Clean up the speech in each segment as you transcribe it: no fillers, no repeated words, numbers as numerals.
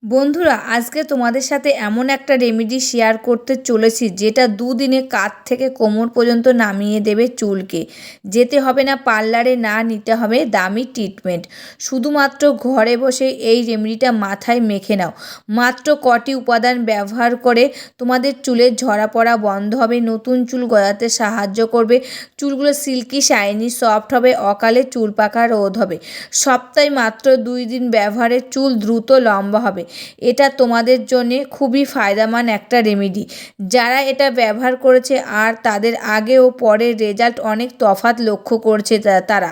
বন্ধুরা, আজকে তোমাদের সাথে এমন একটা রেমেডি শেয়ার করতে চলেছি যেটা দুদিনে কাঁধ থেকে কোমর পর্যন্ত নামিয়ে দেবে চুলকে। যেতে হবে না পার্লারে, না নিতে হবে দামি ট্রিটমেন্ট। শুধুমাত্র ঘরে বসে এই রেমেডিটা মাথায় মেখে নাও। মাত্র কটি উপাদান ব্যবহার করে তোমাদের চুলের ঝরা পড়া বন্ধ হবে, নতুন চুল গজাতে সাহায্য করবে, চুলগুলো সিল্কি শাইনি সফট হবে, অকালে চুল পাকা রোধ হবে। সপ্তাহে মাত্র 2 দিন ব্যবহারে চুল দ্রুত লম্বা হবে। এটা তোমাদের জন্যে খুবই ফায়দামান একটা রেমেডি। যারা এটা ব্যবহার করেছে আর তাদের আগে ও পরের রেজাল্ট অনেক তফাৎ লক্ষ্য করছে তারা।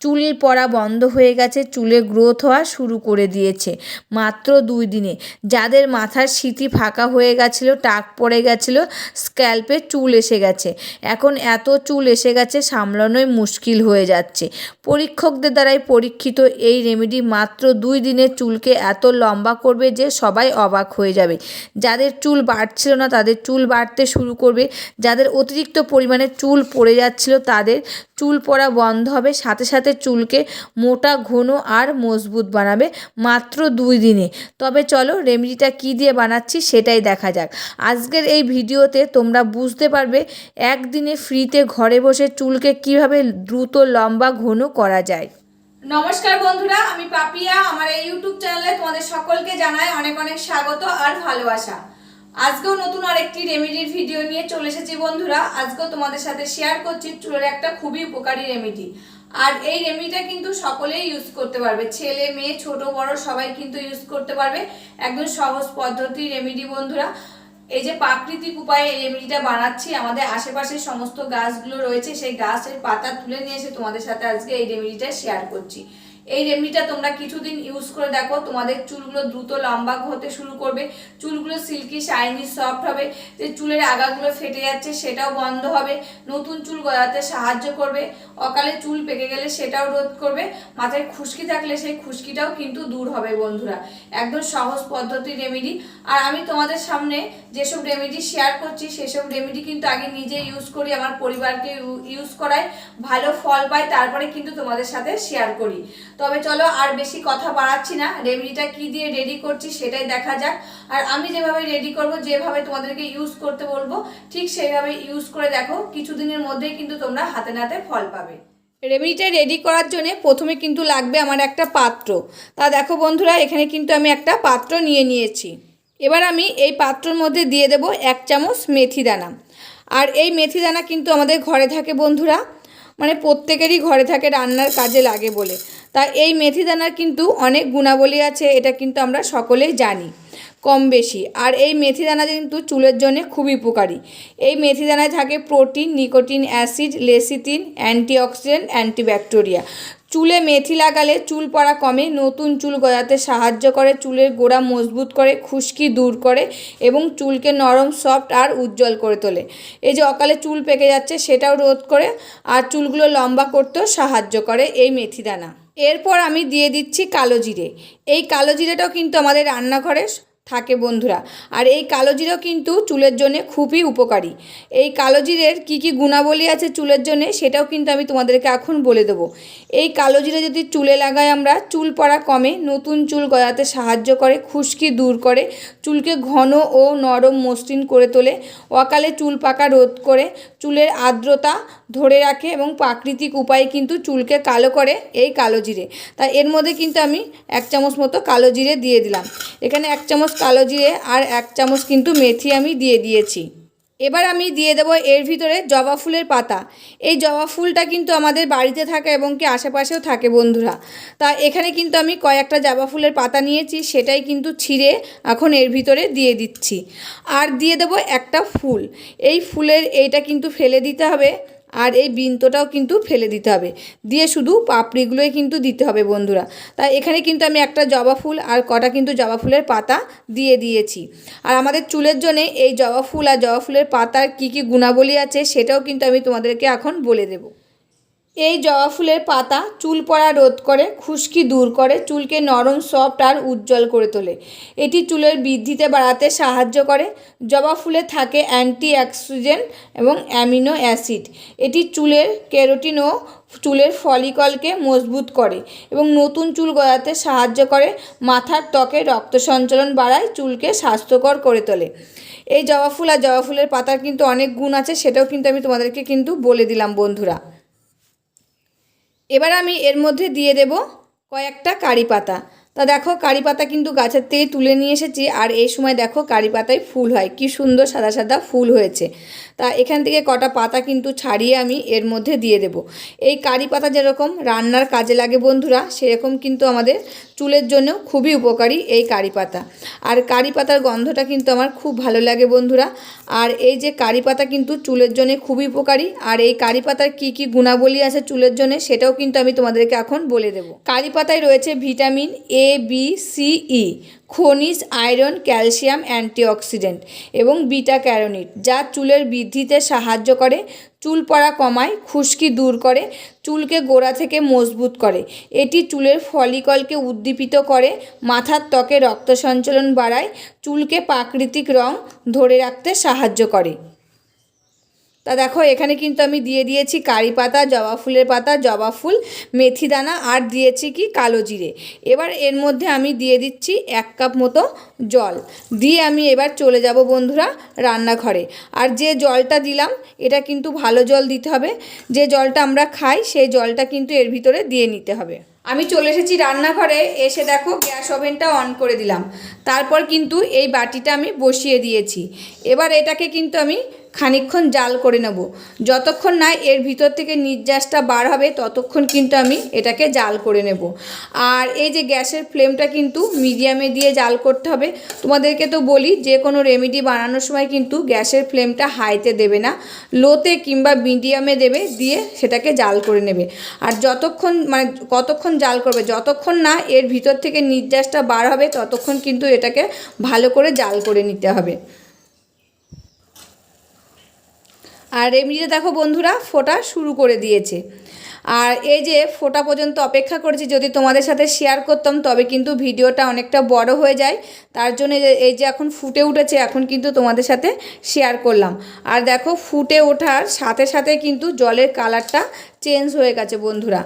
চুলের পড়া বন্ধ হয়ে গেছে, চুলের গ্রোথ হওয়া শুরু করে দিয়েছে মাত্র 2 দিনে। যাদের মাথার সিঁথি ফাঁকা হয়ে গেছিলো, টাক পড়ে গেছিলো, স্ক্যাল্পে চুল এসে গেছে, এখন এত চুল এসে গেছে সামলানোই মুশকিল হয়ে যাচ্ছে। পরীক্ষকদের দ্বারাই পরীক্ষিত এই রেমেডি মাত্র 2 দিনে চুলকে এত লম্বা করবে যে সবাই অবাক হয়ে যাবে। যাদের চুল বাড়ছিল না তাদের চুল বাড়তে শুরু করবে, যাদের অতিরিক্ত পরিমাণে চুল পড়ে যাচ্ছিল তাদের চুল পড়া বন্ধ হবে, সাথে সাথে চুলকে মোটা, ঘন আর মজবুত বানাবে মাত্র 2 দিনে। তবে চলো রেমেডিটা কী দিয়ে বানাচ্ছি সেটাই দেখা যাক। আজকের এই ভিডিওতে তোমরা বুঝতে পারবে একদিনে ফ্রিতে ঘরে বসে চুলকে কিভাবে দ্রুত লম্বা ঘন করা যায়। নমস্কার বন্ধুরা, আমি পাপিয়া। আমার এই ইউটিউব চ্যানেলে তোমাদের সকলকে জানাই অনেক অনেক স্বাগত আর ভালোবাসা। আজকেও নতুন আরেকটি রেমেডির ভিডিও নিয়ে চলে এসেছি বন্ধুরা। আজকেও তোমাদের সাথে শেয়ার করছি চুলের একটা খুবই উপকারী রেমেডি। আর এই রেমেডিটা কিন্তু সকলেই ইউজ করতে পারবে, ছেলে মেয়ে ছোট বড় সবাই কিন্তু ইউজ করতে পারবে। একদম সহজ পদ্ধতি রেমেডি বন্ধুরা। এই যে প্রাকৃতিক উপায়ে এই রেমেডিটা বানাচ্ছি, আমাদের আশেপাশে সমস্ত গাছগুলো রয়েছে, সেই গাছের পাতা তুলে নিয়ে এসে তোমাদের সাথে আজকে এই রেমেডিটা শেয়ার করছি। এই রেমেডিটা তোমরা কিছুদিন ইউজ করে দেখো, তোমাদের চুলগুলো দ্রুত লম্বা হতে শুরু করবে, চুলগুলো সিল্কি শাইনি সফট হবে, যে চুলের আগাগুলো ফেটে যাচ্ছে সেটাও বন্ধ হবে, নতুন চুল গজাতে সাহায্য করবে, অকালে চুল পেকে গেলে সেটাও রোধ করবে, মাথায় খুশকি থাকলে সেই খুশকিটাও কিন্তু দূর হবে বন্ধুরা। একদম সহজ পদ্ধতির রেমেডি। আর আমি তোমাদের সামনে যেসব রেমেডি শেয়ার করছি সেসব রেমেডি কিন্তু আগে নিজে ইউজ করি, আমার পরিবারকে ইউজ করাই, ভালো ফল পাই, তারপরে কিন্তু তোমাদের সাথে শেয়ার করি। তবে চলো আর বেশি কথা বাড়াচ্ছি না, রেমেডিটা কি দিয়ে রেডি করছি সেটাই দেখা যাক। আর আমি যেভাবে রেডি করব, যেভাবে তোমাদেরকে ইউজ করতে বলবো ঠিক সেইভাবে ইউজ করে দেখো, কিছুদিনের মধ্যেই কিন্তু তোমরা হাতে নাতে ফল পাবে। রেমেডিটা রেডি করার জন্য প্রথমে কিন্তু লাগবে আমার একটা পাত্র। তা দেখো বন্ধুরা, এখানে কিন্তু আমি একটা পাত্র নিয়ে নিয়েছি। এবার আমি এই পাত্রের মধ্যে দিয়ে দেব 1 চামচ মেথি দানা। আর এই মেথি দানা কিন্তু আমাদের ঘরে থাকে বন্ধুরা, মানে প্রত্যেকেরই ঘরে থাকে, রান্নার কাজে লাগে বলে। তা এই মেথি দানার কিন্তু অনেক গুণাবলী আছে, এটা কিন্তু আমরা সকলেই জানি কম বেশি। আর এই মেথি দানা কিন্তু চুলের জন্য খুবই উপকারী। এই মেথি দানায় থাকে protein, nicotine, acid, lecithin, antioxidant, অ্যান্টিব্যাকটেরিয়া। চুলে মেথি লাগালে চুল পড়া কমে, নতুন চুল গজাতে সাহায্য করে, চুলের গোড়া মজবুত করে, খুশকি দূর করে এবং চুলকে নরম, সফট আর উজ্জ্বল করে তোলে। এই যে অকালে চুল পেকে যাচ্ছে সেটাও রোধ করে, আর চুলগুলো লম্বা করতেও সাহায্য করে এই মেথি দানা। এরপর আমি দিয়ে দিচ্ছি কালো জিরে। এই কালো জিরেটাও কিন্তু আমাদের রান্নাঘরে থাকে বন্ধুরা। আর এই কালো জিরেও কিন্তু চুলের জন্য খুবই উপকারী। এই কালো জিরের কী কী গুণাবলী আছে চুলের জন্যে সেটাও কিন্তু আমি তোমাদেরকে এখন বলে দেবো। এই কালো জিরে যদি চুলে লাগাই আমরা, চুল পড়া কমে, নতুন চুল গজাতে সাহায্য করে, খুশকি দূর করে, চুলকে ঘন ও নরম মসৃণ করে তোলে, অকালে চুল পাকা রোধ করে, চুলের আর্দ্রতা ধরে রাখে এবং প্রাকৃতিক উপায়ে কিন্তু চুলকে কালো করে এই কালো জিরে। তাই এর মধ্যে কিন্তু আমি 1 চামচ মতো কালো জিরে দিয়ে দিলাম। এখানে 1 চামচ কালো জিরে আর 1 চামচ কিন্তু মেথি আমি দিয়ে দিয়েছি। এবার আমি দিয়ে দেবো এর ভিতরে জবা ফুলের পাতা। এই জবা ফুলটা কিন্তু আমাদের বাড়িতে থাকে এবং কি আশেপাশেও থাকে বন্ধুরা। তা এখানে কিন্তু আমি কয়েকটা জবা ফুলের পাতা নিয়েছি, সেটাই কিন্তু ছিঁড়ে এখন এর ভিতরে দিয়ে দিচ্ছি। আর দিয়ে দেবো একটা ফুল। এই ফুলের এইটা কিন্তু ফেলে দিতে হবে, আর এই বৃন্তটাও কিন্তু ফেলে দিতে হবে, দিয়ে শুধু পাপড়িগুলোই কিন্তু দিতে হবে বন্ধুরা। তাই এখানে কিন্তু আমি একটা জবা ফুল আর কটা কিন্তু জবা ফুলের পাতা দিয়ে দিয়েছি। আর আমাদের চুলের জন্য এই জবা ফুল আর জবা ফুলের পাতার কী কী গুণাবলী আছে সেটাও কিন্তু আমি তোমাদেরকে এখন বলে দেব। এই জবা ফুলের পাতা চুল পড়া রোধ করে, খুশকি দূর করে, চুলকে নরম, সফট আর উজ্জ্বল করে তোলে। এটি চুলের বৃদ্ধিতে বাড়াতে সাহায্য করে। জবা ফুলে থাকে অ্যান্টি অক্সিডেন্ট এবং অ্যামিনো অ্যাসিড। এটি চুলের কেরাটিন ও চুলের ফলিকলকে মজবুত করে এবং নতুন চুল গজাতে সাহায্য করে। মাথার ত্বকে রক্ত সঞ্চালন বাড়ায়, চুলকে স্বাস্থ্যকর করে তোলে। এই জবা ফুল আর জবা ফুলের পাতার কিন্তু অনেক গুণ আছে, সেটাও কিন্তু আমি তোমাদেরকে কিন্তু বলে দিলাম বন্ধুরা। এবার আমি এর মধ্যে দিয়ে দেব কয়েকটা কারি পাতা। তা দেখো কারি পাতা কিন্তু গাছের থেকে তুলে নিয়ে এসেছি, আর এই সময় দেখো কারি পাতায় ফুল হয়, কি সুন্দর সাদা সাদা ফুল হয়েছে। তা এখান থেকে কটা পাতা কিন্তু ছাড়িয়ে আমি এর মধ্যে দিয়ে দেব। এই কারি পাতা যেরকম রান্নার কাজে লাগে বন্ধুরা, সেরকম কিন্তু আমাদের চুলের জন্য খুবই উপকারী এই কারি পাতা। আর কারি পাতার গন্ধটা কিন্তু আমার খুব ভালো লাগে বন্ধুরা। আর এই যে কারি পাতা কিন্তু চুলের জন্য খুবই উপকারী। আর এই কারি পাতার কী কী গুণাবলী আছে চুলের জন্য, সেটাও কিন্তু আমি তোমাদেরকে এখন বলে দেব। কারি পাতায় রয়েছে vitamin A, B, C, E, খনিজ, আয়রন, ক্যালসিয়াম, অ্যান্টিঅক্সিডেন্ট এবং বিটা ক্যারোটিন, যা চুলের বৃদ্ধিতে সাহায্য করে, চুল পড়া কমায়, খুশকি দূর করে, চুলকে গোড়া থেকে মজবুত করে। এটি চুলের ফলিকলকে উদ্দীপিত করে, মাথার ত্বকে রক্ত সঞ্চালন বাড়ায়, চুলকে প্রাকৃতিক রং ধরে রাখতে সাহায্য করে। তা দেখো এখানে কিন্তু আমি দিয়ে দিয়েছি কারি পাতা, জবা ফুলের পাতা, জবা ফুল, মেথি দানা আর দিয়েছি কি কালো জিরে। এবার এর মধ্যে আমি দিয়ে দিচ্ছি 1 কাপ মতো জল দিয়ে আমি এবার চলে যাব বন্ধুরা রান্নাঘরে। আর যে জলটা দিলাম এটা কিন্তু ভালো জল দিতে হবে, যে জলটা আমরা খাই সেই জলটা কিন্তু এর ভিতরে দিয়ে নিতে হবে। আমি চলে এসেছি রান্নাঘরে, এসে দেখো গ্যাস ওভেনটা অন করে দিলাম। তারপর কিন্তু এই বাটিটা আমি বসিয়ে দিয়েছি। এবার এটাকে কিন্তু আমি খানিকক্ষণ জাল করে নেব। যতক্ষণ না এর ভিতর থেকে নির্যাসটা বার হবে ততক্ষণ কিন্তু আমি এটাকে জাল করে নেব। আর এই যে গ্যাসের ফ্লেমটা কিন্তু মিডিয়ামে দিয়ে জাল করতে হবে। তোমাদেরকে তো বলি যে কোনো রেমেডি বানানোর সময় কিন্তু গ্যাসের ফ্লেমটা হাইতে দেবে না, লোতে কিংবা মিডিয়ামে দেবে, দিয়ে সেটাকে জাল করে নেবে। আর যতক্ষণ মানে কতক্ষণ জাল করবে, যতক্ষণ না এর ভিতর থেকে নির্যাসটা বার হবে ততক্ষণ কিন্তু এটাকে ভালো করে জাল করে নিতে হবে। আর এমনিতে দেখো বন্ধুরা ফোটা শুরু করে দিয়েছে। আর এই যে ফোটা পর্যন্ত অপেক্ষা করেছি, যদি তোমাদের সাথে শেয়ার করতাম তবে কিন্তু ভিডিওটা অনেকটা বড় হয়ে যায়। তার জন্য এই যে এখন ফুটে উঠেছে, এখন কিন্তু তোমাদের সাথে শেয়ার করলাম। আর দেখো ফুটে ওঠার সাথে সাথে কিন্তু জলের কালারটা চেঞ্জ হয়ে গেছে বন্ধুরা।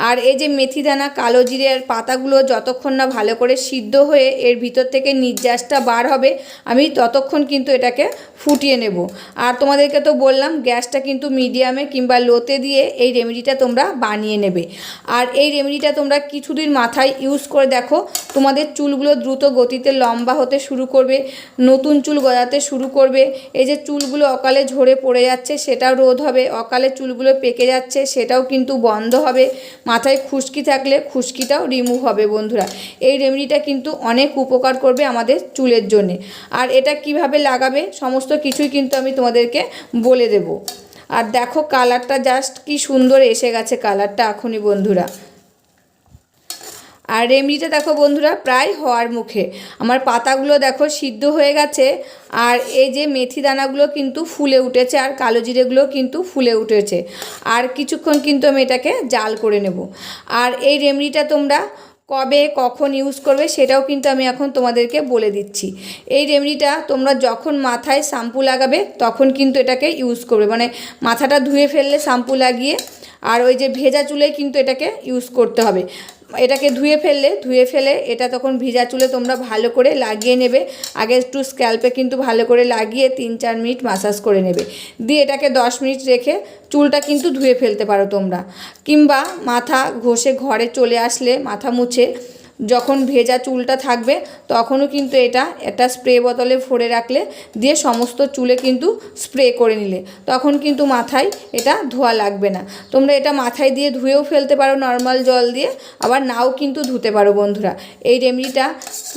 আর এই যে মেথি দানা, কালো জিরের পাতাগুলো যতক্ষণ না ভালো করে সিদ্ধ হয়ে এর ভিতর থেকে নির্যাসটা বার হবে আমি ততক্ষণ কিন্তু এটাকে ফুটিয়ে নেব। আর তোমাদেরকে তো বললাম গ্যাসটা কিন্তু মিডিয়ামে কিংবা লোতে দিয়ে এই রেমেডিটা তোমরা বানিয়ে নেবে। আর এই রেমেডিটা তোমরা কিছুদিন মাথায় ইউজ করে দেখো, তোমাদের চুলগুলো দ্রুত গতিতে লম্বা হতে শুরু করবে, নতুন চুল গজাতে শুরু করবে। এই যে চুলগুলো অকালে ঝরে পড়ে যাচ্ছে সেটাও রোধ হবে, অকালে চুলগুলো পেকে যাচ্ছে সেটাও কিন্তু বন্ধ হবে, মাথায় খুশকি থাকলে খুশকিটাও রিমুভ হবে বন্ধুরা। এই রেমেডিটা কিন্তু অনেক উপকার করবে আমাদের চুলের জন্যে। আর এটা কিভাবে লাগাবে সমস্ত কিছুই কিন্তু আমি তোমাদেরকে বলে দেব। আর দেখো কালারটা জাস্ট কি সুন্দর এসে গেছে কালারটা এখনই বন্ধুরা। আর রেমেডিটা দেখো বন্ধুরা প্রায় হওয়ার মুখে, আমার পাতাগুলো দেখো সিদ্ধ হয়ে গেছে। আর এই যে মেথি দানাগুলো কিন্তু ফুলে উঠেছে, আর কালো জিরেগুলো কিন্তু ফুলে উঠেছে। আর কিছুক্ষণ কিন্তু আমি এটাকে জাল করে নেব। আর এই রেমেডিটা তোমরা কবে কখন ইউজ করবে সেটাও কিন্তু আমি এখন তোমাদেরকে বলে দিচ্ছি। এই রেমেডিটা তোমরা যখন মাথায় শ্যাম্পু লাগাবে তখন কিন্তু এটাকে ইউজ করবে, মানে মাথাটা ধুয়ে ফেললে শ্যাম্পু লাগিয়ে, আর ওই যে ভেজা চুলে কিন্তু এটাকে ইউজ করতে হবে। এটাকে ধুয়ে ফেলে এটা তখন ভিজা চুলে তোমরা ভালো করে লাগিয়ে নেবে। আগে একটু স্ক্যাল্পে কিন্তু ভালো করে লাগিয়ে 3-4 মিনিট ম্যাসাজ করে নেবে, দিয়ে এটাকে 10 মিনিট রেখে চুলটা কিন্তু ধুয়ে ফেলতে পারো তোমরা। কিংবা মাথা ঘষে ঘরে চলে আসলে মাথা মুছে যখন ভেজা চুলটা থাকবে তখনও কিন্তু এটা একটা স্প্রে বোতলে ভরে রাখলে, দিয়ে সমস্ত চুলে কিন্তু স্প্রে করে নিলে তখন কিন্তু মাথায় এটা ধোয়া লাগবে না। তোমরা এটা মাথায় দিয়ে ধুয়েও ফেলতে পারো নর্মাল জল দিয়ে, আবার নাও কিন্তু ধুতে পারো বন্ধুরা। এই রেমেডিটা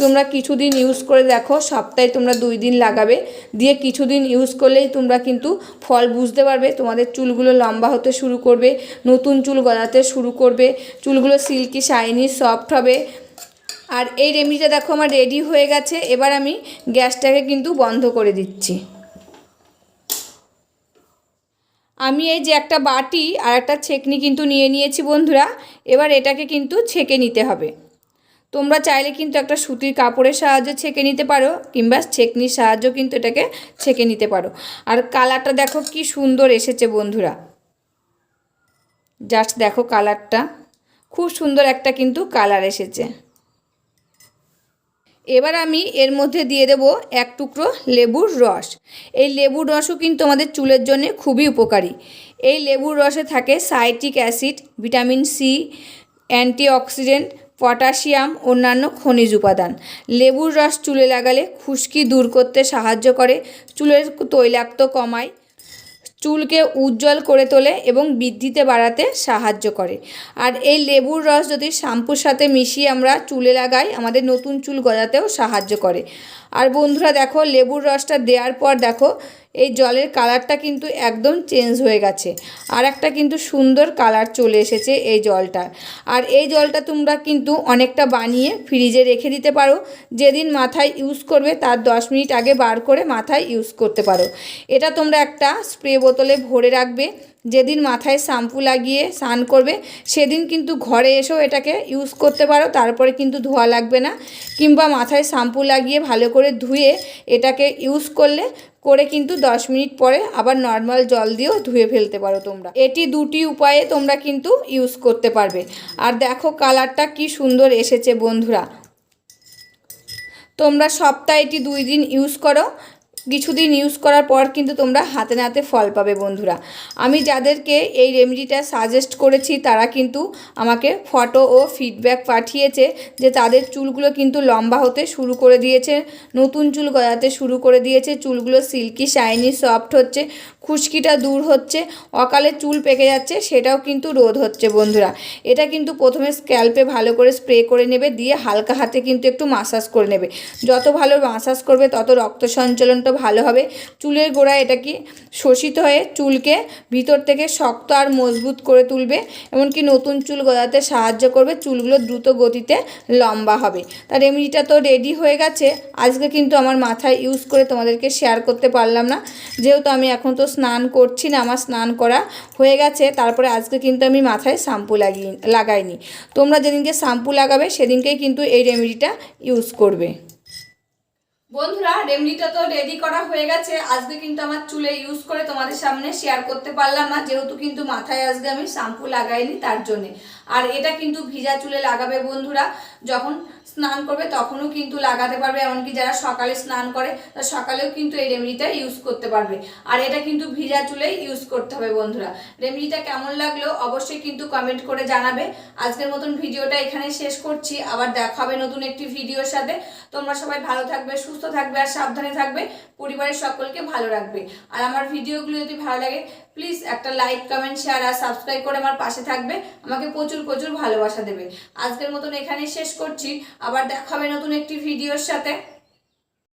তোমরা কিছুদিন ইউজ করে দেখো, সপ্তাহে তোমরা 2 দিন লাগাবে, দিয়ে কিছুদিন ইউজ করলেই তোমরা কিন্তু ফল বুঝতে পারবে। তোমাদের চুলগুলো লম্বা হতে শুরু করবে, নতুন চুল গজাতে শুরু করবে, চুলগুলো সিল্কি শাইনি সফট হবে। আর এই রেমেডিটা দেখো আমার রেডি হয়ে গেছে। এবার আমি গ্যাসটাকে কিন্তু বন্ধ করে দিচ্ছি। আমি এই যে একটা বাটি আর একটা ছেঁকনি কিন্তু নিয়ে নিয়েছি বন্ধুরা। এবার এটাকে কিন্তু ছেঁকে নিতে হবে। তোমরা চাইলে কিন্তু একটা সুতির কাপড়ের সাহায্যে ছেঁকে নিতে পারো, কিংবা ছেঁকনির সাহায্যেও কিন্তু এটাকে ছেঁকে নিতে পারো। আর কালারটা দেখো কি সুন্দর এসেছে বন্ধুরা, জাস্ট দেখো কালারটা, খুব সুন্দর একটা কিন্তু কালার এসেছে। এবার আমি এর মধ্যে দিয়ে দেব এক টুকরো লেবুর রস। এই লেবুর রসও কিন্তু আমাদের চুলের জন্য খুবই উপকারী। এই লেবুর রসে থাকে citric acid, vitamin C, antioxidant, potassium, অন্যান্য খনিজ উপাদান। লেবুর রস চুলে লাগালে খুশকি দূর করতে সাহায্য করে, চুলের তৈলাক্ত কমায়, চুলকে উজ্জ্বল করে তোলে এবং বৃদ্ধিতে বাড়াতে সাহায্য করে। আর এই লেবুর রস যদি শ্যাম্পুর সাথে মিশিয়ে আমরা চুলে লাগাই, আমাদের নতুন চুল গজাতেও সাহায্য করে। আর বন্ধুরা দেখো, লেবুর রসটা দেওয়ার পর দেখো এই জলের কালারটা কিন্তু একদম চেঞ্জ হয়ে গেছে, আর একটা কিন্তু সুন্দর কালার চলে এসেছে এই জলটার। আর এই জলটা তোমরা কিন্তু অনেকটা বানিয়ে ফ্রিজে রেখে দিতে পারো। যেদিন মাথায় ইউজ করবে তার 10 মিনিট আগে বার করে মাথায় ইউজ করতে পারো। এটা তোমরা একটা স্প্রে বোতলে ভরে রাখবে। যেদিন মাথায় শ্যাম্পু লাগিয়ে স্নান করবে সেদিন কিন্তু ঘরে এসেও এটাকে ইউজ করতে পারো, তারপরে কিন্তু ধোয়া লাগবে না। কিংবা মাথায় শ্যাম্পু লাগিয়ে ভালো করে ধুয়ে এটাকে ইউজ করে কিন্তু 10 মিনিট পরে আবার নর্মাল জল দিয়েও ধুয়ে ফেলতে পারো তোমরা। এটি দুটি উপায়ে তোমরা কিন্তু ইউজ করতে পারবে। আর দেখো কালারটা কি সুন্দর এসেছে বন্ধুরা। তোমরা সপ্তাহে এটি 2 দিন ইউজ করো, কিছুদিন ইউজ করার পর কিন্তু তোমরা হাতে নাতে ফল পাবে বন্ধুরা। আমি যাদেরকে এই রেমেডিটা সাজেস্ট করেছি তারা কিন্তু আমাকে ফটো ও ফিডব্যাক পাঠিয়েছে যে তাদের চুলগুলো কিন্তু লম্বা হতে শুরু করে দিয়েছে, নতুন চুল গজাতে শুরু করে দিয়েছে, চুলগুলো সিল্কি শাইনি সফট হচ্ছে, খুশকিটা দূর হচ্ছে, অকালে চুল পেকে যাচ্ছে সেটাও কিন্তু রোধ হচ্ছে বন্ধুরা। এটা কিন্তু প্রথমে স্ক্যাল্পে ভালো করে স্প্রে করে নেবে, দিয়ে হালকা হাতে কিন্তু একটু মাসাজ করে নেবে। যত ভালো মাসাজ করবে তত রক্ত সঞ্চালনটা ভালো হবে। চুলের গোড়ায় এটা কি শোষিত হয়ে চুলকে ভিতর থেকে শক্ত আর মজবুত করে তুলবে, এমনকি নতুন চুল গজাতে সাহায্য করবে, চুলগুলো দ্রুত গতিতে লম্বা হবে। তার রেমেডিটা তো রেডি হয়ে গেছে। আজকে কিন্তু আমার মাথায় ইউজ করে তোমাদেরকে শেয়ার করতে পারলাম না, যেহেতু আমি এখন তো স্নান করছি না, আমার স্নান করা হয়ে গেছে। তারপরে আজকে কিন্তু আমি মাথায় শ্যাম্পু লাগাইনি। তোমরা যেদিনকে শ্যাম্পু লাগাবে সেদিনকেই কিন্তু এই রেমেডিটা ইউজ করবে। বন্ধুরা রেমেডিটা তো রেডি করা হয়ে গেছে। আজকে কিন্তু আমার চুলে ইউজ করে তোমাদের সামনে শেয়ার করতে পারলাম না, যেহেতু কিন্তু মাথায় আজকে আমি শ্যাম্পু লাগাইনি তার জন্যে। আর এটা কিন্তু ভিজা চুলে লাগাবে বন্ধুরা, যখন স্নান করবে তখনও কিন্তু লাগাতে পারবে, এমনকি যারা সকালে স্নান করে তারা সকালেও কিন্তু এই রেমেডিটা ইউজ করতে পারবে। আর এটা কিন্তু ভিজা চুলেই ইউজ করতে হবে বন্ধুরা। রেমেডিটা কেমন লাগলো অবশ্যই কিন্তু কমেন্ট করে জানাবে। আজকের মতন ভিডিওটা এখানে শেষ করছি, আবার দেখা হবে নতুন একটি ভিডিওর সাথে। তোমরা সবাই ভালো থাকবে, সুস্থ থাকবে আর সাবধানে থাকবে, পরিবারের সকলকে ভালো রাখবে। আর আমার ভিডিওগুলো যদি ভালো লাগে প্লিজ একটা লাইক, কমেন্ট, শেয়ার আর সাবস্ক্রাইব করে আমার পাশে থাকবে, আমাকে প্রচুর প্রচুর ভালোবাসা দেবে। আজকের মতন এখানেই শেষ করছি, আবার দেখা হবে নতুন একটি ভিডিওর সাথে।